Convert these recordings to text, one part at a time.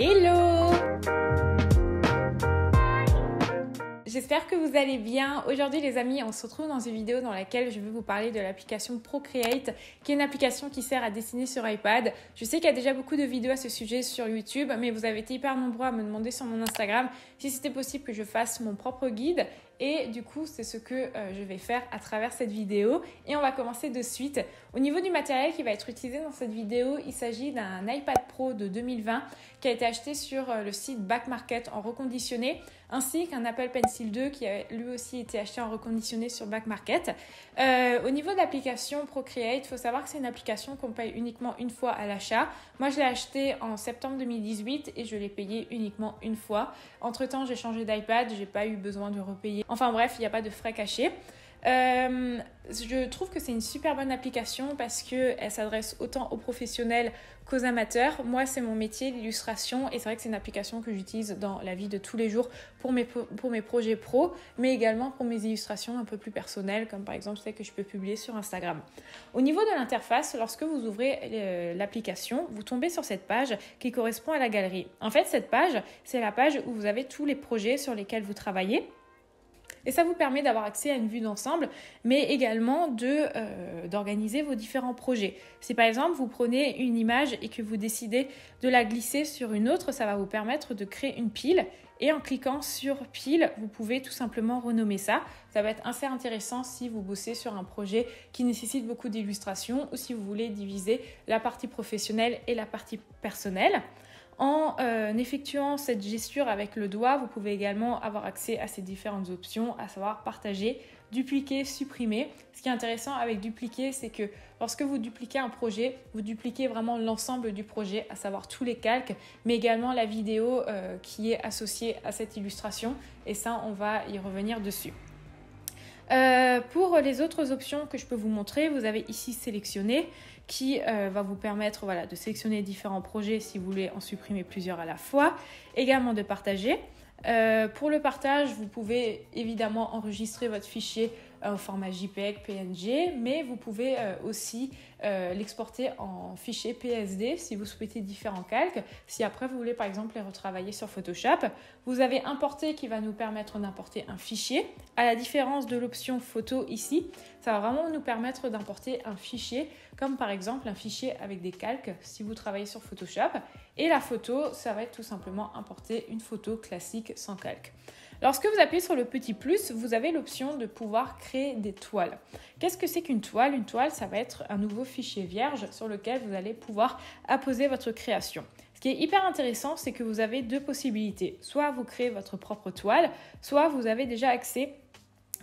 Hello! J'espère que vous allez bien. Aujourd'hui les amis, on se retrouve dans une vidéo dans laquelle je vais vous parler de l'application Procreate, qui est une application qui sert à dessiner sur iPad. Je sais qu'il y a déjà beaucoup de vidéos à ce sujet sur YouTube, mais vous avez été hyper nombreux à me demander sur mon Instagram si c'était possible que je fasse mon propre guide. Et du coup, c'est ce que je vais faire à travers cette vidéo. Et on va commencer de suite. Au niveau du matériel qui va être utilisé dans cette vidéo, il s'agit d'un iPad Pro de 2020 qui a été acheté sur le site Back Market en reconditionné, ainsi qu'un Apple Pencil 2 qui a lui aussi été acheté en reconditionné sur Back Market. Au niveau de l'application Procreate, il faut savoir que c'est une application qu'on paye uniquement une fois à l'achat. Moi, je l'ai acheté en septembre 2018 et je l'ai payé uniquement une fois. Entre-temps, j'ai changé d'iPad, je n'ai pas eu besoin de repayer. Enfin bref, il n'y a pas de frais cachés. Je trouve que c'est une super bonne application parce qu'elle s'adresse autant aux professionnels qu'aux amateurs. Moi, c'est mon métier, l'illustration, et c'est vrai que c'est une application que j'utilise dans la vie de tous les jours pour mes projets pro, mais également pour mes illustrations un peu plus personnelles, comme par exemple celles que je peux publier sur Instagram. Au niveau de l'interface, lorsque vous ouvrez l'application, vous tombez sur cette page qui correspond à la galerie. En fait, cette page, c'est la page où vous avez tous les projets sur lesquels vous travaillez. Et ça vous permet d'avoir accès à une vue d'ensemble, mais également d'organiser vos différents projets. Si par exemple vous prenez une image et que vous décidez de la glisser sur une autre, ça va vous permettre de créer une pile. Et en cliquant sur pile, vous pouvez tout simplement renommer ça. Ça va être assez intéressant si vous bossez sur un projet qui nécessite beaucoup d'illustrations ou si vous voulez diviser la partie professionnelle et la partie personnelle. En effectuant cette gesture avec le doigt, vous pouvez également avoir accès à ces différentes options, à savoir partager, dupliquer, supprimer. Ce qui est intéressant avec dupliquer, c'est que lorsque vous dupliquez un projet, vous dupliquez vraiment l'ensemble du projet, à savoir tous les calques, mais également la vidéo qui est associée à cette illustration. Et ça, on va y revenir dessus. Pour les autres options que je peux vous montrer, vous avez ici sélectionner qui va vous permettre de sélectionner différents projets si vous voulez en supprimer plusieurs à la fois, également de partager. Pour le partage, vous pouvez évidemment enregistrer votre fichier au format JPEG, PNG, mais vous pouvez aussi l'exporter en fichier PSD si vous souhaitez différents calques. Si après vous voulez par exemple les retravailler sur Photoshop, vous avez importer qui va nous permettre d'importer un fichier. À la différence de l'option photo ici, ça va vraiment nous permettre d'importer un fichier, comme par exemple un fichier avec des calques si vous travaillez sur Photoshop. Et la photo, ça va être tout simplement importer une photo classique sans calque. Lorsque vous appuyez sur le petit plus, vous avez l'option de pouvoir créer des toiles. Qu'est-ce que c'est qu'une toile? Une toile, ça va être un nouveau fichier vierge sur lequel vous allez pouvoir apposer votre création. Ce qui est hyper intéressant, c'est que vous avez deux possibilités. Soit vous créez votre propre toile, soit vous avez déjà accès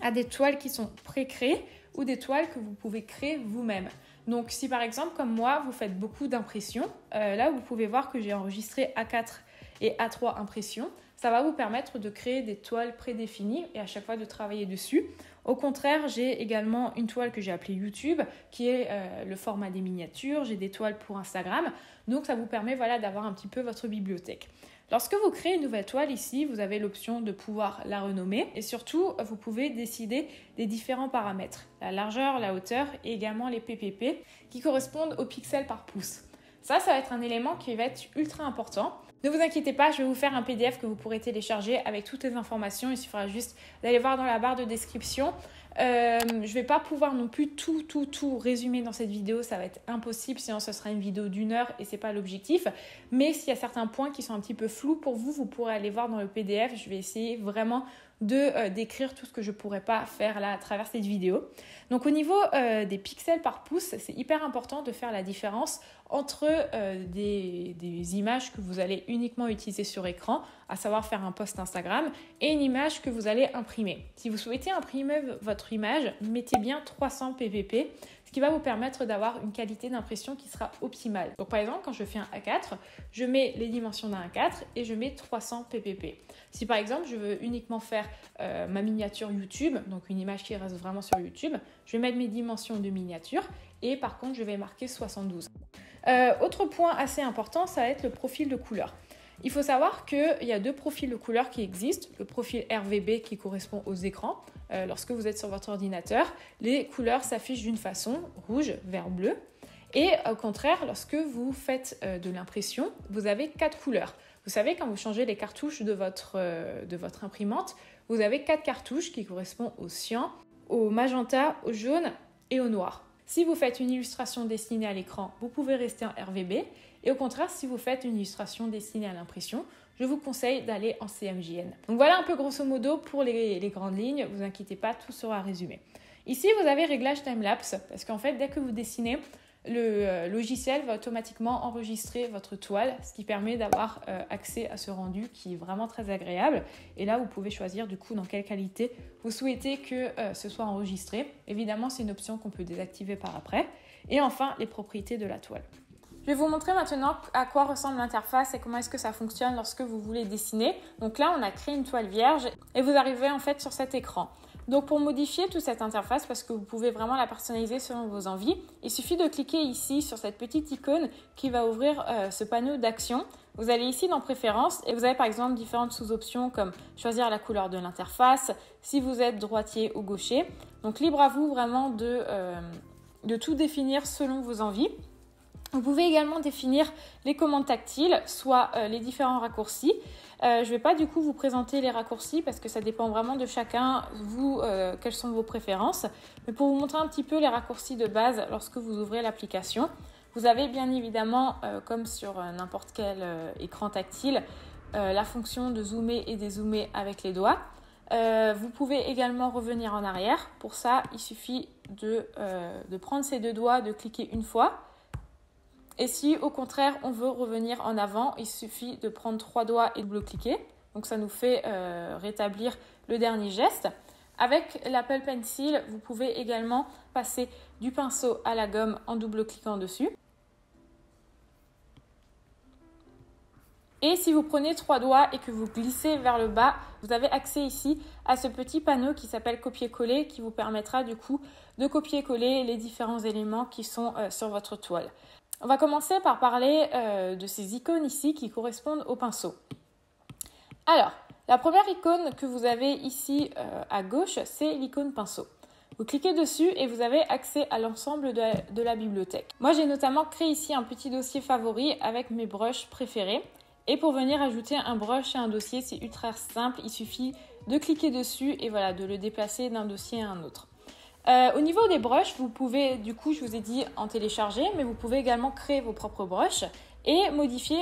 à des toiles qui sont pré-créées ou des toiles que vous pouvez créer vous-même. Donc si par exemple, comme moi, vous faites beaucoup d'impressions, là vous pouvez voir que j'ai enregistré A4 et A3 impressions. Ça va vous permettre de créer des toiles prédéfinies et à chaque fois de travailler dessus. Au contraire, j'ai également une toile que j'ai appelée YouTube, qui est le format des miniatures. J'ai des toiles pour Instagram. Donc, ça vous permet d'avoir un petit peu votre bibliothèque. Lorsque vous créez une nouvelle toile ici, vous avez l'option de pouvoir la renommer. Et surtout, vous pouvez décider des différents paramètres. La largeur, la hauteur et également les PPP qui correspondent aux pixels par pouce. Ça va être un élément qui va être ultra important. Ne vous inquiétez pas, je vais vous faire un PDF que vous pourrez télécharger avec toutes les informations. Il suffira juste d'aller voir dans la barre de description. Je ne vais pas pouvoir non plus tout résumer dans cette vidéo. Ça va être impossible, sinon ce sera une vidéo d'1 heure et ce n'est pas l'objectif. Mais s'il y a certains points qui sont un petit peu flous pour vous, vous pourrez aller voir dans le PDF. Je vais essayer vraiment de décrire tout ce que je ne pourrais pas faire là à travers cette vidéo. Donc au niveau des pixels par pouce, c'est hyper important de faire la différence entre des images que vous allez uniquement utiliser sur écran, à savoir faire un post Instagram, et une image que vous allez imprimer. Si vous souhaitez imprimer votre image, mettez bien 300 ppp, ce qui va vous permettre d'avoir une qualité d'impression qui sera optimale. Donc par exemple, quand je fais un A4, je mets les dimensions d'un A4 et je mets 300 ppp. Si par exemple, je veux uniquement faire ma miniature YouTube, donc une image qui reste vraiment sur YouTube, je vais mettre mes dimensions de miniature et par contre, je vais marquer 72. Autre point assez important, ça va être le profil de couleur. Il faut savoir qu'il y a deux profils de couleurs qui existent. Le profil RGB qui correspond aux écrans. Lorsque vous êtes sur votre ordinateur, les couleurs s'affichent d'une façon, rouge, vert, bleu. Et au contraire, lorsque vous faites de l'impression, vous avez 4 couleurs. Vous savez, quand vous changez les cartouches de votre imprimante, vous avez 4 cartouches qui correspondent au cyan, au magenta, au jaune et au noir. Si vous faites une illustration dessinée à l'écran, vous pouvez rester en RVB. Et au contraire, si vous faites une illustration dessinée à l'impression, je vous conseille d'aller en CMJN. Donc voilà un peu grosso modo pour les grandes lignes. Ne vous inquiétez pas, tout sera résumé. Ici, vous avez réglage timelapse parce qu'en fait, dès que vous dessinez, le logiciel va automatiquement enregistrer votre toile, ce qui permet d'avoir accès à ce rendu qui est vraiment très agréable. Et là, vous pouvez choisir du coup dans quelle qualité vous souhaitez que ce soit enregistré. Évidemment, c'est une option qu'on peut désactiver par après. Et enfin, les propriétés de la toile. Je vais vous montrer maintenant à quoi ressemble l'interface et comment est-ce que ça fonctionne lorsque vous voulez dessiner. Donc là, on a créé une toile vierge et vous arrivez en fait sur cet écran. Donc pour modifier toute cette interface, parce que vous pouvez vraiment la personnaliser selon vos envies, il suffit de cliquer ici sur cette petite icône qui va ouvrir ce panneau d'action. Vous allez ici dans Préférences et vous avez par exemple différentes sous-options comme choisir la couleur de l'interface, si vous êtes droitier ou gaucher. Donc libre à vous vraiment de tout définir selon vos envies. Vous pouvez également définir les commandes tactiles, soit les différents raccourcis. Je ne vais pas du coup vous présenter les raccourcis parce que ça dépend vraiment de chacun, vous, quelles sont vos préférences. Mais pour vous montrer un petit peu les raccourcis de base lorsque vous ouvrez l'application, vous avez bien évidemment, comme sur n'importe quel écran tactile, la fonction de zoomer et dézoomer avec les doigts. Vous pouvez également revenir en arrière. Pour ça, il suffit de prendre ces deux doigts, de cliquer une fois. Et si au contraire on veut revenir en avant, il suffit de prendre 3 doigts et de double-cliquer. Donc ça nous fait rétablir le dernier geste. Avec l'Apple Pencil, vous pouvez également passer du pinceau à la gomme en double-cliquant dessus. Et si vous prenez 3 doigts et que vous glissez vers le bas, vous avez accès ici à ce petit panneau qui s'appelle copier-coller qui vous permettra du coup de copier-coller les différents éléments qui sont sur votre toile. On va commencer par parler de ces icônes ici qui correspondent au pinceau. Alors, la première icône que vous avez ici à gauche, c'est l'icône pinceau. Vous cliquez dessus et vous avez accès à l'ensemble de la bibliothèque. Moi, j'ai notamment créé ici un petit dossier favori avec mes brushes préférés. Et pour venir ajouter un brush à un dossier, c'est ultra simple. Il suffit de cliquer dessus et voilà, de le déplacer d'un dossier à un autre. Au niveau des brushes, vous pouvez, du coup, je vous ai dit en télécharger, mais vous pouvez également créer vos propres brushes et modifier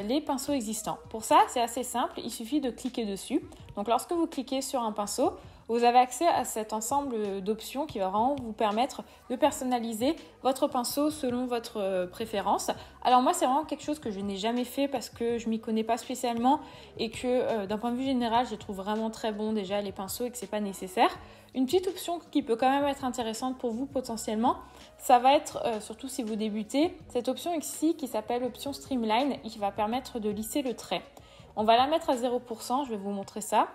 les pinceaux existants. Pour ça, c'est assez simple, il suffit de cliquer dessus. Donc, lorsque vous cliquez sur un pinceau, vous avez accès à cet ensemble d'options qui va vraiment vous permettre de personnaliser votre pinceau selon votre préférence. Alors moi, c'est vraiment quelque chose que je n'ai jamais fait parce que je m'y connais pas spécialement et que d'un point de vue général, je trouve vraiment très bon déjà les pinceaux et que c'est pas nécessaire. Une petite option qui peut quand même être intéressante pour vous potentiellement, ça va être, surtout si vous débutez, cette option ici qui s'appelle option Streamline et qui va permettre de lisser le trait. On va la mettre à 0%, je vais vous montrer ça.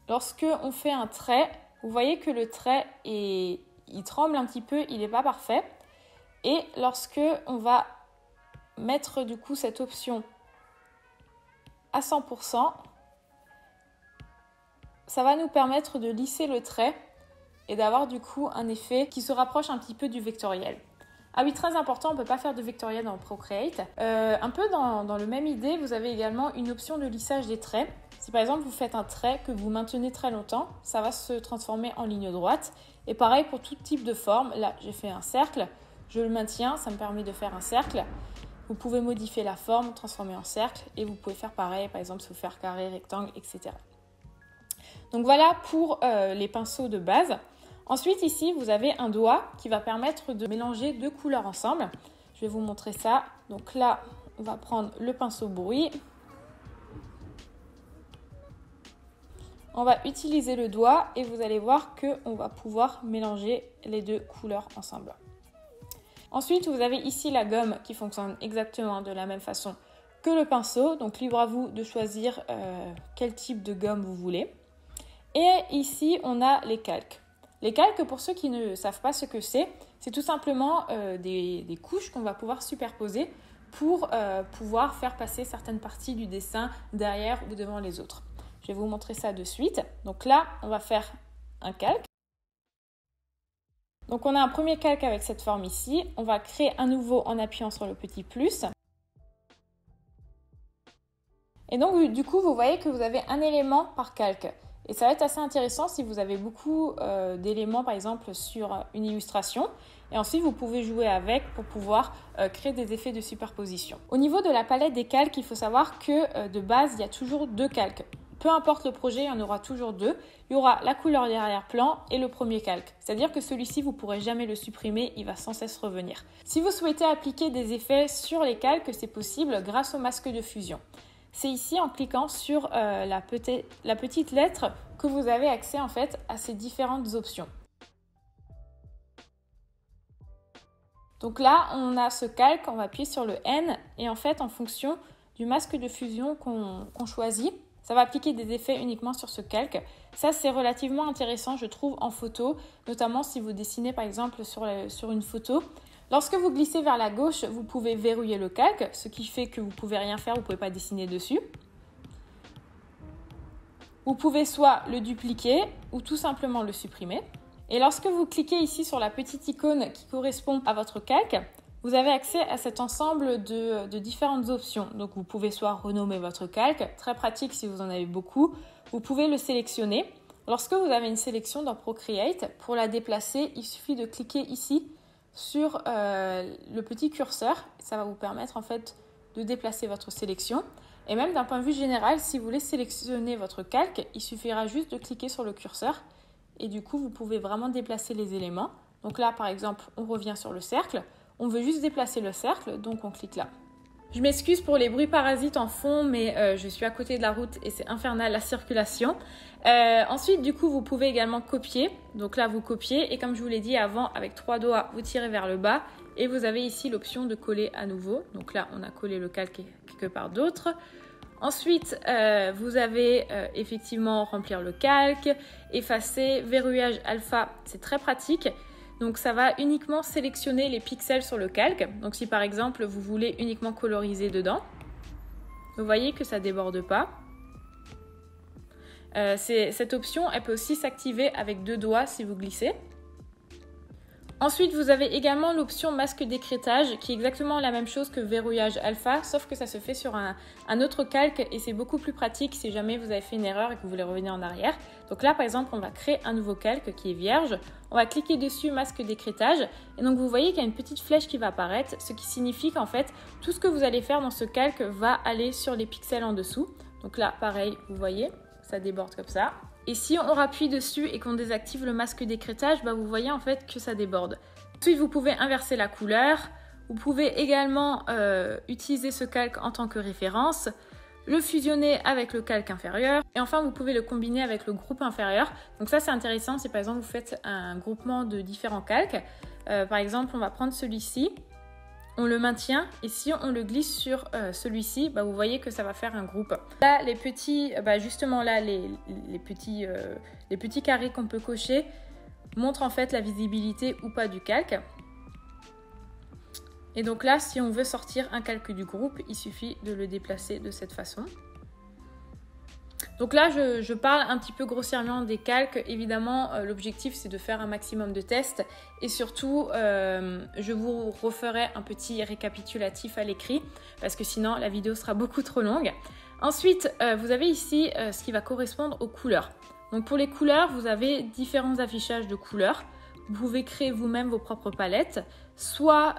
Lorsque on fait un trait, vous voyez que le trait il tremble un petit peu, il n'est pas parfait. Et lorsque on va mettre du coup cette option à 100%, ça va nous permettre de lisser le trait et d'avoir du coup un effet qui se rapproche un petit peu du vectoriel. Ah oui, très important, on ne peut pas faire de vectoriel dans Procreate. Un peu dans le même idée, vous avez également une option de lissage des traits. Si par exemple vous faites un trait que vous maintenez très longtemps, ça va se transformer en ligne droite. Et pareil pour tout type de forme. Là, j'ai fait un cercle, je le maintiens, ça me permet de faire un cercle. Vous pouvez modifier la forme, transformer en cercle et vous pouvez faire pareil, par exemple, vous faire carré, rectangle, etc. Donc voilà pour les pinceaux de base. Ensuite, ici, vous avez un doigt qui va permettre de mélanger deux couleurs ensemble. Je vais vous montrer ça. Donc là, on va prendre le pinceau bruit. On va utiliser le doigt et vous allez voir qu'on va pouvoir mélanger les deux couleurs ensemble. Ensuite, vous avez ici la gomme qui fonctionne exactement de la même façon que le pinceau. Donc, libre à vous de choisir quel type de gomme vous voulez. Et ici, on a les calques. Les calques, pour ceux qui ne savent pas ce que c'est tout simplement des couches qu'on va pouvoir superposer pour pouvoir faire passer certaines parties du dessin derrière ou devant les autres. Je vais vous montrer ça de suite. Donc là, on va faire un calque. Donc on a un premier calque avec cette forme ici. On va créer un nouveau en appuyant sur le petit plus. Et donc du coup, vous voyez que vous avez un élément par calque. Et ça va être assez intéressant si vous avez beaucoup d'éléments, par exemple, sur une illustration. Et ensuite, vous pouvez jouer avec pour pouvoir créer des effets de superposition. Au niveau de la palette des calques, il faut savoir que de base, il y a toujours 2 calques. Peu importe le projet, il y en aura toujours 2. Il y aura la couleur d'arrière-plan et le premier calque. C'est-à-dire que celui-ci, vous ne pourrez jamais le supprimer, il va sans cesse revenir. Si vous souhaitez appliquer des effets sur les calques, c'est possible grâce au masque de fusion. C'est ici en cliquant sur la petite lettre que vous avez accès en fait à ces différentes options. Donc là, on a ce calque, on va appuyer sur le N et en fait en fonction du masque de fusion qu'on choisit, ça va appliquer des effets uniquement sur ce calque. Ça, c'est relativement intéressant, je trouve, en photo, notamment si vous dessinez par exemple sur une photo. Lorsque vous glissez vers la gauche, vous pouvez verrouiller le calque, ce qui fait que vous ne pouvez rien faire, vous ne pouvez pas dessiner dessus. Vous pouvez soit le dupliquer ou tout simplement le supprimer. Et lorsque vous cliquez ici sur la petite icône qui correspond à votre calque, vous avez accès à cet ensemble de différentes options. Donc vous pouvez soit renommer votre calque, très pratique si vous en avez beaucoup. Vous pouvez le sélectionner. Lorsque vous avez une sélection dans Procreate, pour la déplacer, il suffit de cliquer ici sur le petit curseur. Ça va vous permettre en fait de déplacer votre sélection. Et même d'un point de vue général, si vous voulez sélectionner votre calque, il suffira juste de cliquer sur le curseur. Et du coup, vous pouvez vraiment déplacer les éléments. Donc là, par exemple, on revient sur le cercle. On veut juste déplacer le cercle, donc on clique là. Je m'excuse pour les bruits parasites en fond, mais je suis à côté de la route et c'est infernal la circulation. Ensuite, du coup, vous pouvez également copier. Donc là, vous copiez et comme je vous l'ai dit avant, avec 3 doigts, vous tirez vers le bas et vous avez ici l'option de coller à nouveau. Donc là, on a collé le calque quelque part d'autre. Ensuite, vous avez effectivement remplir le calque, effacer, verrouillage alpha, c'est très pratique. Donc ça va uniquement sélectionner les pixels sur le calque. Donc si par exemple vous voulez uniquement coloriser dedans, vous voyez que ça ne déborde pas. Cette option, elle peut aussi s'activer avec 2 doigts si vous glissez. Ensuite, vous avez également l'option masque d'écrêtage qui est exactement la même chose que verrouillage alpha, sauf que ça se fait sur un autre calque et c'est beaucoup plus pratique si jamais vous avez fait une erreur et que vous voulez revenir en arrière. Donc là, par exemple, on va créer un nouveau calque qui est vierge. On va cliquer dessus, masque d'écrêtage. Et donc, vous voyez qu'il y a une petite flèche qui va apparaître, ce qui signifie qu'en fait, tout ce que vous allez faire dans ce calque va aller sur les pixels en dessous. Donc là, pareil, vous voyez, ça déborde comme ça. Et si on rappuie dessus et qu'on désactive le masque d'écrêtage, vous voyez en fait que ça déborde. Ensuite, vous pouvez inverser la couleur. Vous pouvez également utiliser ce calque en tant que référence, le fusionner avec le calque inférieur. Et enfin, vous pouvez le combiner avec le groupe inférieur. Donc ça, c'est intéressant si par exemple, vous faites un groupement de différents calques. Par exemple, on va prendre celui-ci. On le maintient et si on le glisse sur celui-ci, vous voyez que ça va faire un groupe. Là, les petits, justement là, les petits carrés qu'on peut cocher montrent en fait la visibilité ou pas du calque. Et donc là, si on veut sortir un calque du groupe, il suffit de le déplacer de cette façon. Donc là, je parle un petit peu grossièrement des calques. Évidemment, l'objectif, c'est de faire un maximum de tests. Et surtout, je vous referai un petit récapitulatif à l'écrit parce que sinon, la vidéo sera beaucoup trop longue. Ensuite, vous avez ici ce qui va correspondre aux couleurs. Donc pour les couleurs, vous avez différents affichages de couleurs. Vous pouvez créer vous-même vos propres palettes. Soit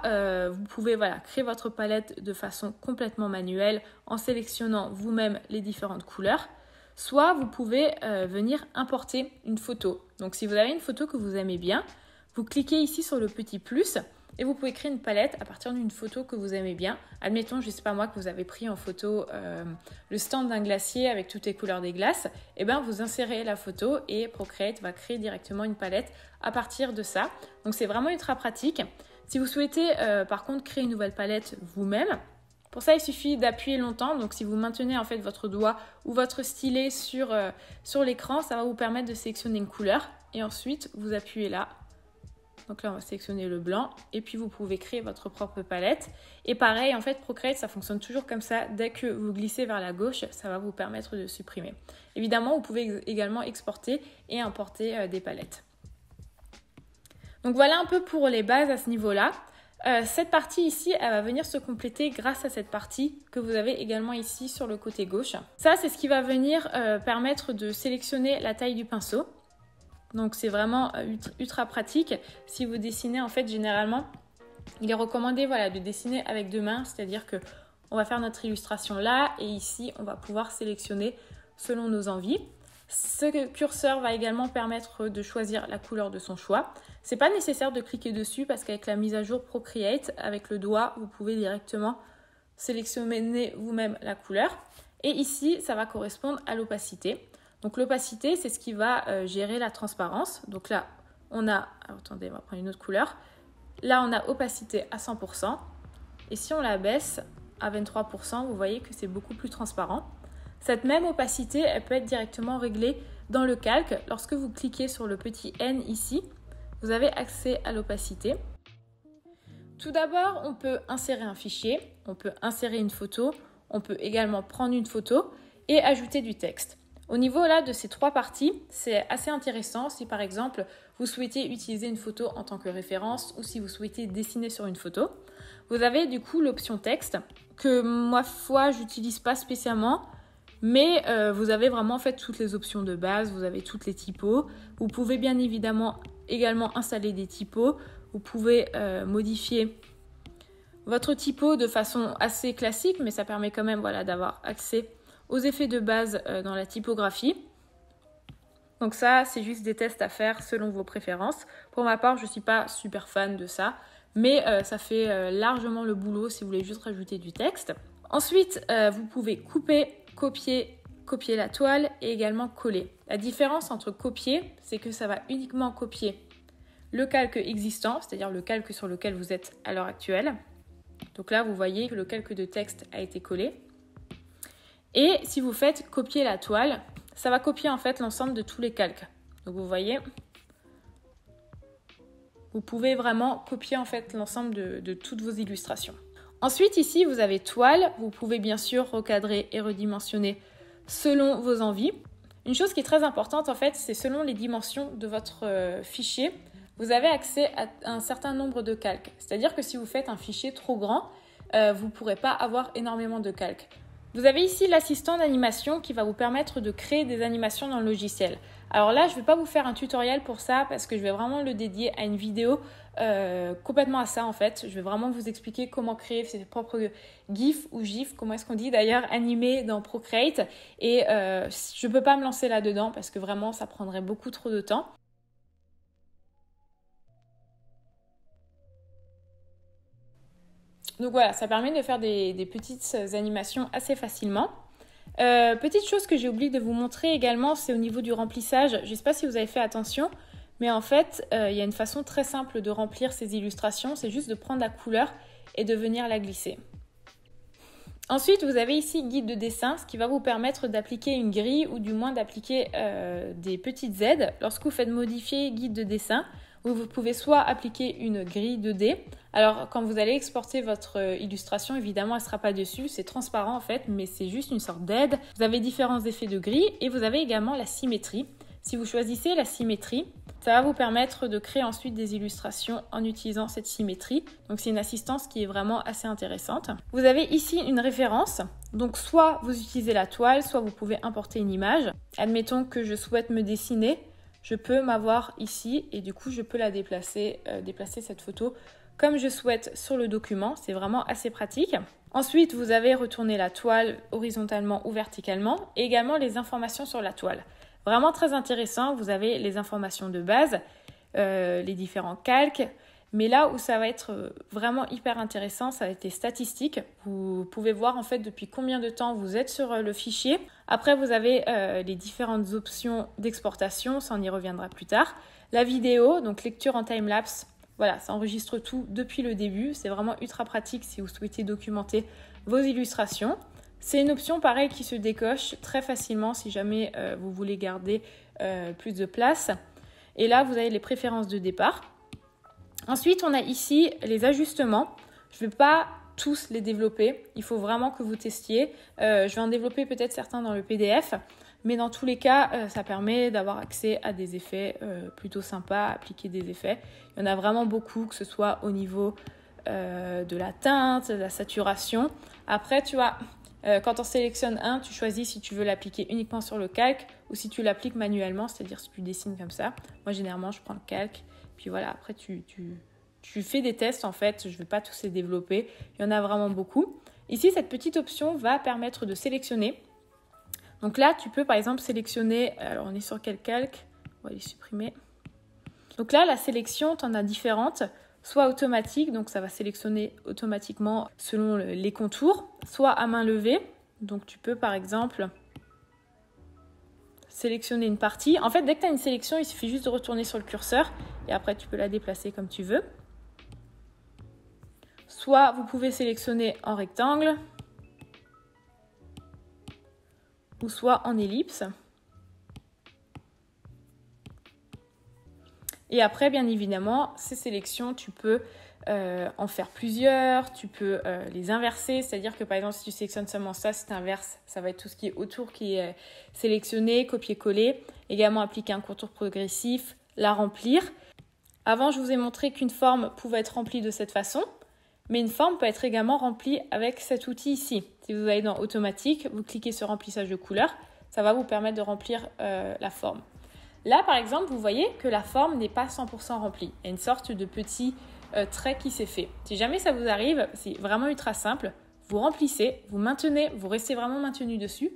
vous pouvez créer votre palette de façon complètement manuelle en sélectionnant vous-même les différentes couleurs. Soit vous pouvez venir importer une photo. Donc si vous avez une photo que vous aimez bien, vous cliquez ici sur le petit plus et vous pouvez créer une palette à partir d'une photo que vous aimez bien. Admettons, je ne sais pas moi, que vous avez pris en photo le stand d'un glacier avec toutes les couleurs des glaces. Et bien vous insérez la photo et Procreate va créer directement une palette à partir de ça. Donc c'est vraiment ultra pratique. Si vous souhaitez par contre créer une nouvelle palette vous-même, pour ça, il suffit d'appuyer longtemps. Donc, si vous maintenez en fait votre doigt ou votre stylet sur l'écran, ça va vous permettre de sélectionner une couleur. Et ensuite, vous appuyez là. Donc là, on va sélectionner le blanc. Et puis, vous pouvez créer votre propre palette. Et pareil, en fait, Procreate, ça fonctionne toujours comme ça. Dès que vous glissez vers la gauche, ça va vous permettre de supprimer. Évidemment, vous pouvez également exporter et importer des palettes. Donc voilà un peu pour les bases à ce niveau-là. Cette partie ici, elle va venir se compléter grâce à cette partie que vous avez également ici sur le côté gauche. Ça, c'est ce qui va venir permettre de sélectionner la taille du pinceau. Donc c'est vraiment ultra pratique. Si vous dessinez, en fait, généralement, il est recommandé voilà, de dessiner avec deux mains, c'est-à-dire que on va faire notre illustration là et ici, on va pouvoir sélectionner selon nos envies. Ce curseur va également permettre de choisir la couleur de son choix. C'est pas nécessaire de cliquer dessus parce qu'avec la mise à jour Procreate, avec le doigt, vous pouvez directement sélectionner vous-même la couleur. Et ici, ça va correspondre à l'opacité. Donc l'opacité, c'est ce qui va gérer la transparence. Donc là, on a... Alors, attendez, on va prendre une autre couleur. Là, on a opacité à 100%. Et si on la baisse à 23%, vous voyez que c'est beaucoup plus transparent. Cette même opacité, elle peut être directement réglée dans le calque. Lorsque vous cliquez sur le petit N ici, vous avez accès à l'opacité. Tout d'abord, on peut insérer un fichier, on peut insérer une photo, on peut également prendre une photo et ajouter du texte. Au niveau là de ces trois parties, c'est assez intéressant si par exemple vous souhaitez utiliser une photo en tant que référence ou si vous souhaitez dessiner sur une photo. Vous avez du coup l'option texte que ma foi j'utilise pas spécialement, mais vous avez vraiment en fait toutes les options de base, vous avez toutes les typos. Vous pouvez bien évidemment également installer des typos. Vous pouvez modifier votre typo de façon assez classique, mais ça permet quand même voilà, d'avoir accès aux effets de base dans la typographie. Donc ça, c'est juste des tests à faire selon vos préférences. Pour ma part, je ne suis pas super fan de ça, mais ça fait largement le boulot si vous voulez juste rajouter du texte. Ensuite, vous pouvez couper, copier la toile et également coller. La différence entre copier, c'est que ça va uniquement copier le calque existant, c'est-à-dire le calque sur lequel vous êtes à l'heure actuelle. Donc là, vous voyez que le calque de texte a été collé. Et si vous faites copier la toile, ça va copier en fait l'ensemble de tous les calques. Donc vous voyez, vous pouvez vraiment copier en fait l'ensemble de toutes vos illustrations. Ensuite, ici, vous avez toile. Vous pouvez bien sûr recadrer et redimensionner selon vos envies. Une chose qui est très importante en fait, c'est selon les dimensions de votre fichier, vous avez accès à un certain nombre de calques. C'est-à-dire que si vous faites un fichier trop grand, vous ne pourrez pas avoir énormément de calques. Vous avez ici l'assistant d'animation qui va vous permettre de créer des animations dans le logiciel. Alors là, je ne vais pas vous faire un tutoriel pour ça parce que je vais vraiment le dédier à une vidéo complètement à ça en fait. Je vais vraiment vous expliquer comment créer ses propres GIF ou GIF, comment est-ce qu'on dit d'ailleurs, animés dans Procreate. Et je ne peux pas me lancer là-dedans parce que vraiment, ça prendrait beaucoup trop de temps. Donc voilà, ça permet de faire des petites animations assez facilement. Petite chose que j'ai oublié de vous montrer également, c'est au niveau du remplissage. Je ne sais pas si vous avez fait attention, mais en fait, il y a une façon très simple de remplir ces illustrations. C'est juste de prendre la couleur et de venir la glisser. Ensuite, vous avez ici guide de dessin, ce qui va vous permettre d'appliquer une grille ou du moins d'appliquer des petites aides. Lorsque vous faites modifier guide de dessin, vous pouvez soit appliquer une grille 2D. Alors, quand vous allez exporter votre illustration, évidemment, elle ne sera pas dessus. C'est transparent en fait, mais c'est juste une sorte d'aide. Vous avez différents effets de grille et vous avez également la symétrie. Si vous choisissez la symétrie, ça va vous permettre de créer ensuite des illustrations en utilisant cette symétrie. Donc, c'est une assistance qui est vraiment assez intéressante. Vous avez ici une référence. Donc, soit vous utilisez la toile, soit vous pouvez importer une image. Admettons que je souhaite me dessiner. Je peux m'avoir ici et du coup, je peux la déplacer cette photo comme je souhaite sur le document. C'est vraiment assez pratique. Ensuite, vous avez retourné la toile horizontalement ou verticalement et également les informations sur la toile. Vraiment très intéressant. Vous avez les informations de base, les différents calques. Mais là où ça va être vraiment hyper intéressant, ça va être les statistiques. Vous pouvez voir en fait depuis combien de temps vous êtes sur le fichier. Après, vous avez les différentes options d'exportation, ça on y reviendra plus tard. La vidéo, donc lecture en time-lapse, voilà, ça enregistre tout depuis le début. C'est vraiment ultra pratique si vous souhaitez documenter vos illustrations. C'est une option pareil qui se décoche très facilement si jamais vous voulez garder plus de place. Et là, vous avez les préférences de départ. Ensuite, on a ici les ajustements. Je ne vais pas tous les développer. Il faut vraiment que vous testiez. Je vais en développer peut-être certains dans le PDF. Mais dans tous les cas, ça permet d'avoir accès à des effets plutôt sympas, appliquer des effets. Il y en a vraiment beaucoup, que ce soit au niveau de la teinte, de la saturation. Après, tu vois, quand on sélectionne un, tu choisis si tu veux l'appliquer uniquement sur le calque ou si tu l'appliques manuellement, c'est-à-dire si tu dessines comme ça. Moi, généralement, je prends le calque. Puis voilà, après, tu fais des tests, en fait. Je ne vais pas tous les développer. Il y en a vraiment beaucoup. Ici, cette petite option va permettre de sélectionner. Donc là, tu peux par exemple sélectionner, alors on est sur quel calque? On va les supprimer. Donc là, la sélection, tu en as différentes, soit automatique, donc ça va sélectionner automatiquement selon les contours, soit à main levée. Donc tu peux par exemple sélectionner une partie. En fait, dès que tu as une sélection, il suffit juste de retourner sur le curseur et après tu peux la déplacer comme tu veux. Soit vous pouvez sélectionner en rectangle, ou soit en ellipse. Et après, bien évidemment, ces sélections, tu peux en faire plusieurs, tu peux les inverser, c'est-à-dire que par exemple, si tu sélectionnes seulement ça, si tu inverses, ça va être tout ce qui est autour qui est sélectionné, copier-coller, également appliquer un contour progressif, la remplir. Avant, je vous ai montré qu'une forme pouvait être remplie de cette façon, mais une forme peut être également remplie avec cet outil ici. Si vous allez dans automatique, vous cliquez sur remplissage de couleurs, ça va vous permettre de remplir la forme. Là, par exemple, vous voyez que la forme n'est pas 100% remplie. Il y a une sorte de petit trait qui s'est fait. Si jamais ça vous arrive, c'est vraiment ultra simple. Vous remplissez, vous maintenez, vous restez vraiment maintenu dessus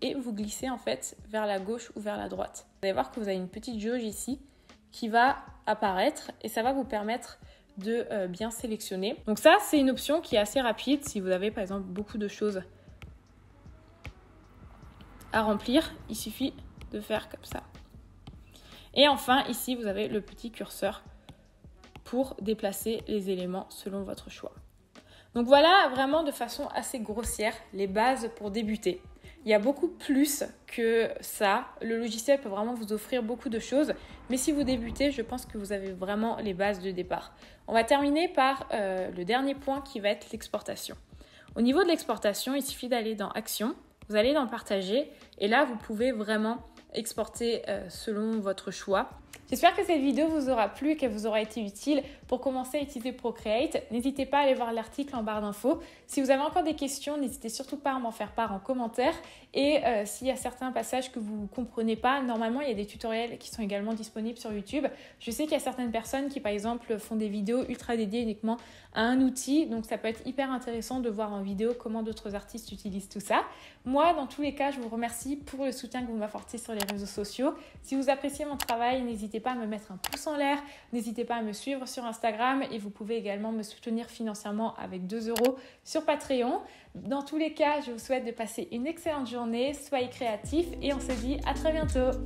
et vous glissez en fait vers la gauche ou vers la droite. Vous allez voir que vous avez une petite jauge ici qui va apparaître et ça va vous permettre de bien sélectionner. Donc ça, c'est une option qui est assez rapide si vous avez par exemple beaucoup de choses à remplir. Il suffit de faire comme ça. Et enfin, ici, vous avez le petit curseur pour déplacer les éléments selon votre choix. Donc voilà vraiment de façon assez grossière les bases pour débuter. Il y a beaucoup plus que ça. Le logiciel peut vraiment vous offrir beaucoup de choses. Mais si vous débutez, je pense que vous avez vraiment les bases de départ. On va terminer par le dernier point qui va être l'exportation. Au niveau de l'exportation, il suffit d'aller dans Action. Vous allez dans Partager. Et là, vous pouvez vraiment exporter selon votre choix. J'espère que cette vidéo vous aura plu et qu'elle vous aura été utile pour commencer à utiliser Procreate. N'hésitez pas à aller voir l'article en barre d'infos. Si vous avez encore des questions, n'hésitez surtout pas à m'en faire part en commentaire. Et s'il y a certains passages que vous ne comprenez pas, normalement, il y a des tutoriels qui sont également disponibles sur YouTube. Je sais qu'il y a certaines personnes qui, par exemple, font des vidéos ultra dédiées uniquement à un outil. Donc, ça peut être hyper intéressant de voir en vidéo comment d'autres artistes utilisent tout ça. Moi, dans tous les cas, je vous remercie pour le soutien que vous m'apportez sur les réseaux sociaux. Si vous appréciez mon travail, n'hésitez pas à me mettre un pouce en l'air. N'hésitez pas à me suivre sur Instagram et vous pouvez également me soutenir financièrement avec 2 € sur Patreon. Dans tous les cas, je vous souhaite de passer une excellente journée. Soyez créatifs et on se dit à très bientôt.